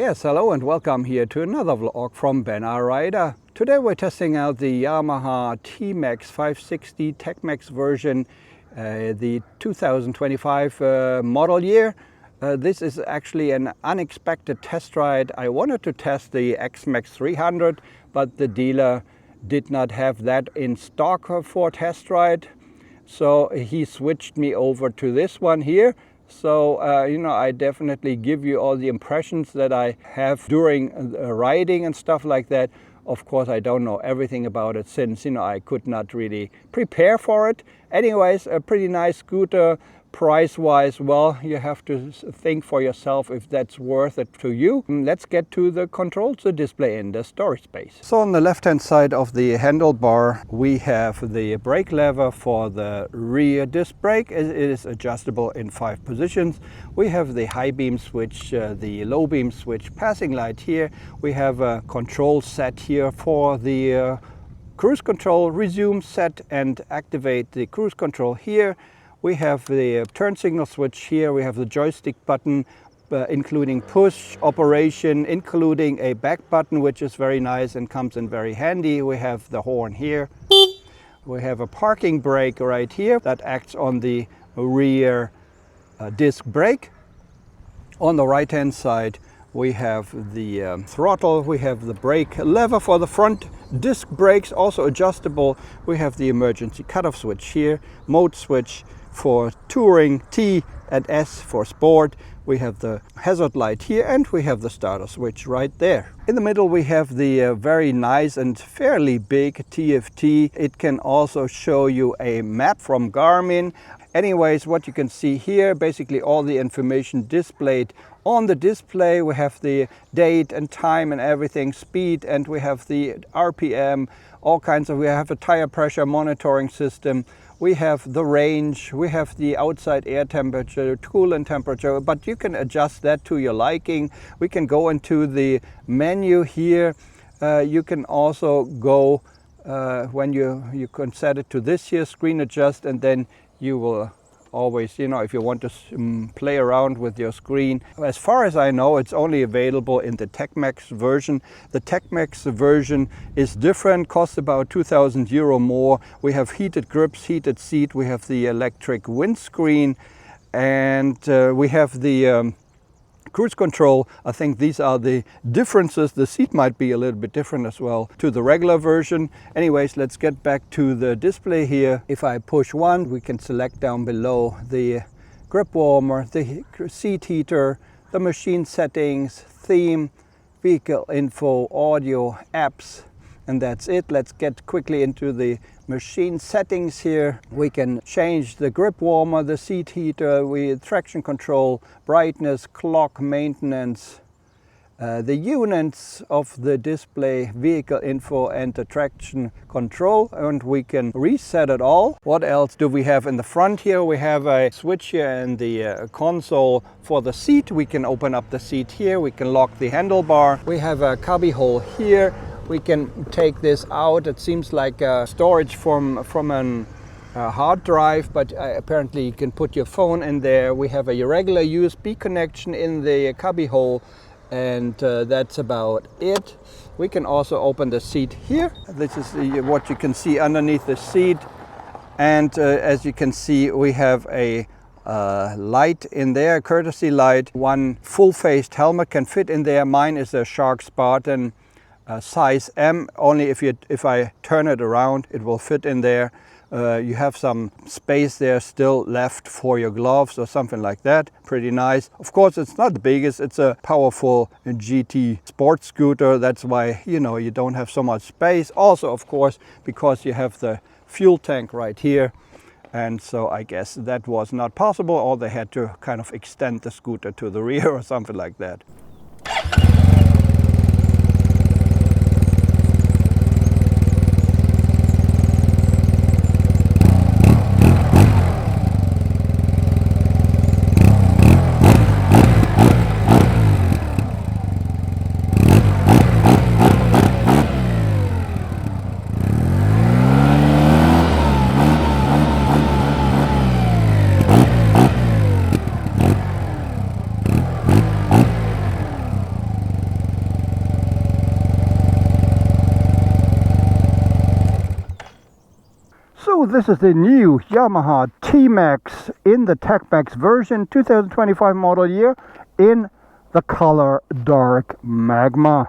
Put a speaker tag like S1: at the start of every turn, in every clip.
S1: Yes, hello and welcome here to another vlog from BenalRida. Today we're testing out the Yamaha TMAX 560 XMAX version, the 2025 model year. This is actually an unexpected test ride. I wanted to test the XMAX 300, but the dealer did not have that in stock for test ride. So he switched me over to this one here. So, I definitely give you all the impressions that I have during riding and stuff like that. Of course, I don't know everything about it since, I could not really prepare for it. Anyways, a pretty nice scooter. Price-wise, well, you have to think for yourself if that's worth it to you. Let's get to the controls, the display in the storage space. So on the left-hand side of the handlebar, we have the brake lever for the rear disc brake. It is adjustable in 5 positions. We have the high beam switch, the low beam switch, passing light here. We have a control set here for the cruise control. Resume, set and activate the cruise control here. We have the turn signal switch here. We have the joystick button, including push operation, including a back button, which is very nice and comes in very handy. We have the horn here. We have a parking brake right here that acts on the rear disc brake. On the right hand side, we have the throttle. We have the brake lever for the front disc brakes, also adjustable. We have the emergency cutoff switch here, mode switch for touring, T and S for sport. We have the hazard light here and we have the starter switch right there. In the middle we have the very nice and fairly big TFT. It can also show you a map from Garmin. Anyways, what you can see here, basically all the information displayed on the display. We have the date and time and everything, speed, and we have the RPM, all kinds of, we have a tire pressure monitoring system. We have the range, we have the outside air temperature, coolant temperature, but you can adjust that to your liking. We can go into the menu here. You can also go, when you can set it to this here, screen adjust, and then you will always, if you want to play around with your screen. As far as I know, it's only available in the XMAX version. The XMAX version is different, costs about 2,000 euro more. We have heated grips, heated seat, we have the electric windscreen, and we have the cruise control. I think these are the differences. The seat might be a little bit different as well to the regular version. Anyways, let's get back to the display here. If I push 1, we can select down below the grip warmer, the seat heater, the machine settings, theme, vehicle info, audio, apps, and that's it. Let's get quickly into the machine settings here. We can change the grip warmer, the seat heater, traction control, brightness, clock, maintenance, the units of the display, vehicle info and the traction control, and we can reset it all. What else do we have in the front here? We have a switch here in the console for the seat. We can open up the seat here. We can lock the handlebar. We have a cubby hole here. We can take this out. It seems like storage from a hard drive, but apparently you can put your phone in there. We have a regular USB connection in the cubby hole, and that's about it. We can also open the seat here. This is what you can see underneath the seat, and as you can see, we have a light in there, courtesy light. One full-faced helmet can fit in there. Mine is a Shark Spartan size M. Only if I turn it around, it will fit in there. You have some space there still left for your gloves or something like that. Pretty nice. Of course, it's not the biggest. It's a powerful GT sports scooter. That's why, you don't have so much space. Also, of course, because you have the fuel tank right here. And so I guess that was not possible, or they had to kind of extend the scooter to the rear or something like that. So this is the new Yamaha TMAX in the TMAX version 2025 model year in the color dark magma.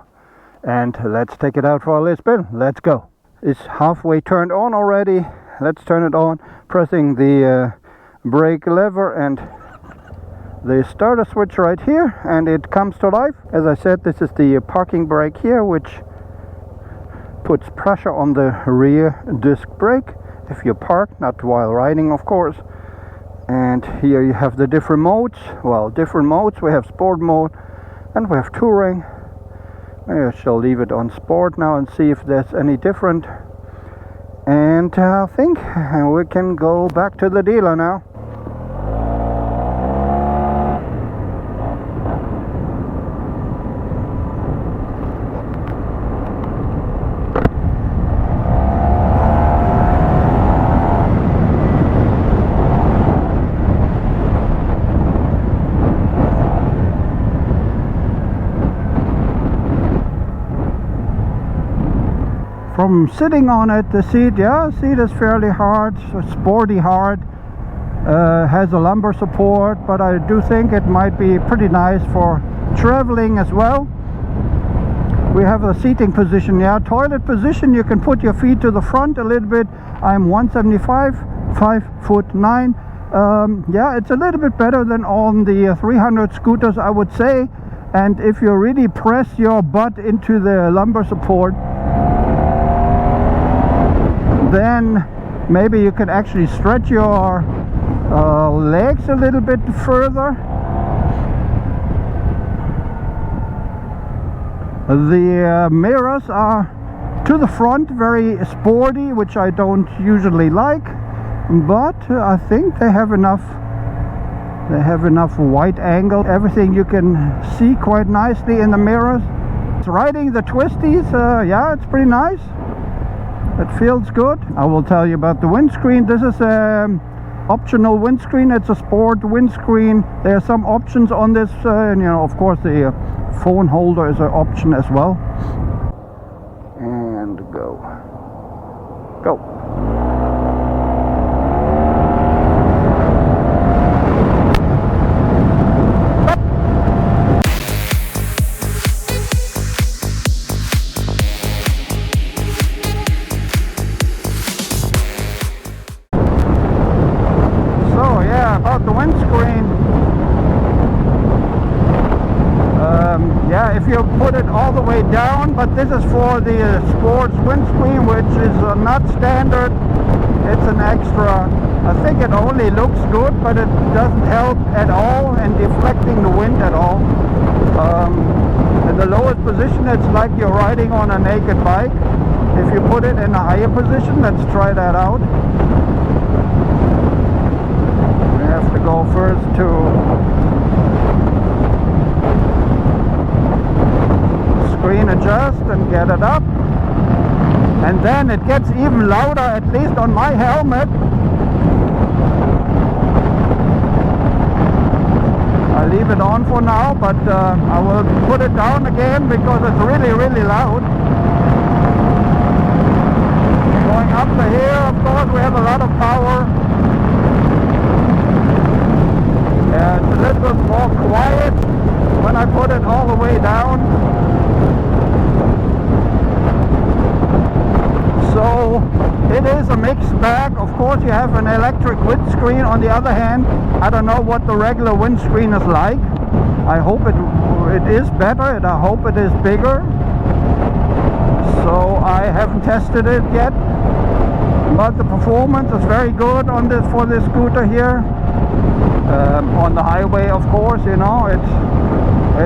S1: And let's take it out for a little spin. Let's go. It's halfway turned on already. Let's turn it on, pressing the brake lever and the starter switch right here, and it comes to life. As I said, this is the parking brake here, which puts pressure on the rear disc brake if you park, not while riding of course. And here you have the different modes. Well, different modes. We have sport mode and we have touring. I shall leave it on sport now and see if there's any different. And I think we can go back to the dealer now. From sitting on it, the seat is fairly hard, sporty hard, has a lumbar support, but I do think it might be pretty nice for traveling as well. We have a seating position, toilet position. You can put your feet to the front a little bit. I'm 175, 5'9". It's a little bit better than on the 300 scooters, I would say. And if you really press your butt into the lumbar support, then maybe you can actually stretch your legs a little bit further. The mirrors are to the front, very sporty, which I don't usually like, but I think they have enough wide angle, everything you can see quite nicely in the mirrors. Riding the twisties, it's pretty nice. It feels good. I will tell you about the windscreen. This is an optional windscreen. It's a sport windscreen. There are some options on this, and of course the phone holder is an option as well. And go. About the windscreen, if you put it all the way down, but this is for the sports windscreen, which is not standard. It's an extra. I think it only looks good, but it doesn't help at all in deflecting the wind at all. In the lowest position, it's like you're riding on a naked bike. If you put it in a higher position, let's try that out. Have to go first to screen adjust and get it up, and then it gets even louder, at least on my helmet. I leave it on for now, but I will put it down again because it's really loud. Going up to here, of course, we have a lot of power. It's a little bit more quiet when I put it all the way down. So it is a mixed bag. Of course, you have an electric windscreen. On the other hand, I don't know what the regular windscreen is like. I hope it is better, and I hope it is bigger. So I haven't tested it yet, but the performance is very good on this for this scooter here. On the highway, of course, it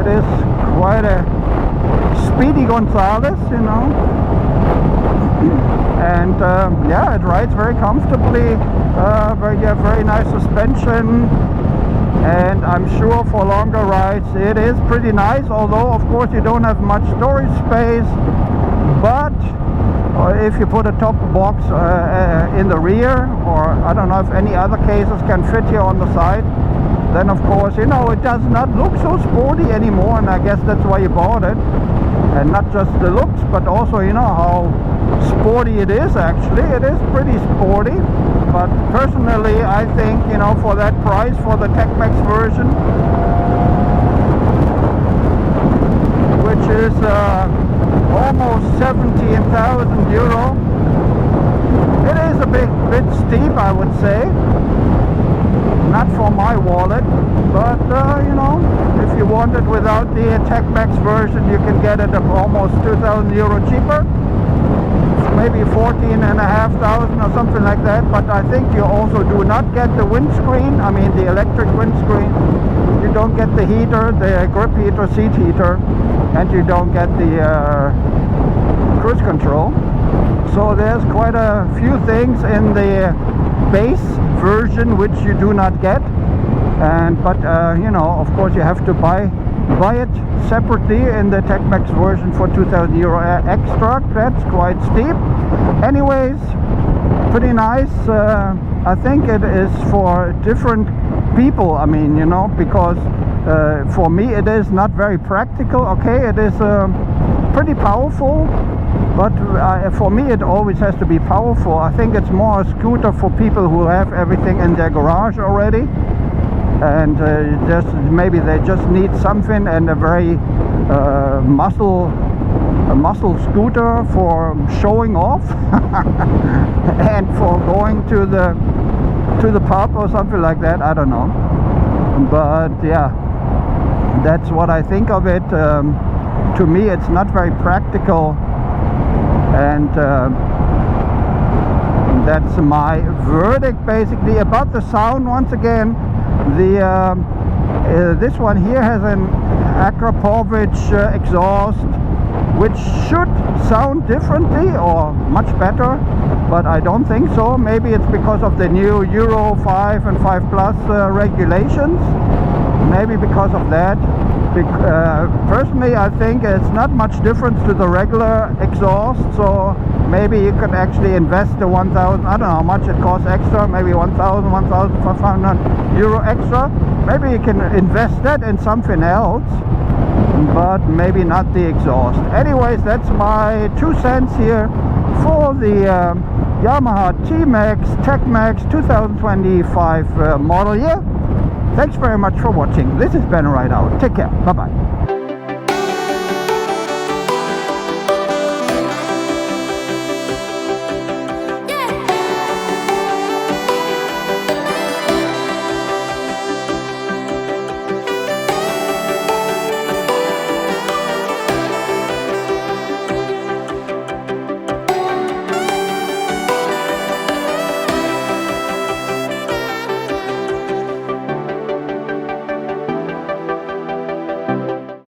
S1: is quite a speedy Gonzales, and it rides very comfortably. Very nice suspension, and I'm sure for longer rides it is pretty nice, although of course you don't have much storage space. But if you put a top box in the rear, or I don't know if any other cases can fit here on the side, then of course it does not look so sporty anymore, and I guess that's why you bought it. And not just the looks, but also how sporty it is. Actually, it is pretty sporty. but personally I think, you know, for that price, for the TMAX version, which is almost 17,000 euro, it is a bit steep, I would say. Not for my wallet, but you know, if you want it without the TMAX version, you can get it at almost 2,000 euro cheaper, maybe 14,500 or something like that. But I think you also do not get the windscreen, I mean the electric windscreen. You don't get the heater, the grip heater, seat heater, and you don't get the cruise control. So there's quite a few things in the base version which you do not get, and but you know, of course you have to buy it separately in the TMAX version for 2,000 euro extra. That's quite steep. Anyways, pretty nice. I think it is for different people, I mean, you know, because for me it is not very practical. Okay, it is pretty powerful, but for me it always has to be powerful. I think it's more a scooter for people who have everything in their garage already, and just maybe they just need something, and a very muscle scooter for showing off and for going to the pub or something like that. I don't know, but yeah, that's what I think of it. To me it's not very practical, and that's my verdict basically. About the sound, once again, this one here has an Akrapovic exhaust, which should sound differently or much better, but I don't think so. Maybe it's because of the new Euro 5 and 5 Plus regulations, maybe because of that. Personally I think it's not much difference to the regular exhaust, so maybe you could actually invest the 1,000, I don't know how much it costs extra, maybe 1,000, 1,500 euro extra. Maybe you can invest that in something else, but maybe not the exhaust. Anyways, that's my 2 cents here for the Yamaha TMAX 2025 model year. Thanks very much for watching. This is BenalRida out. Take care. Bye bye.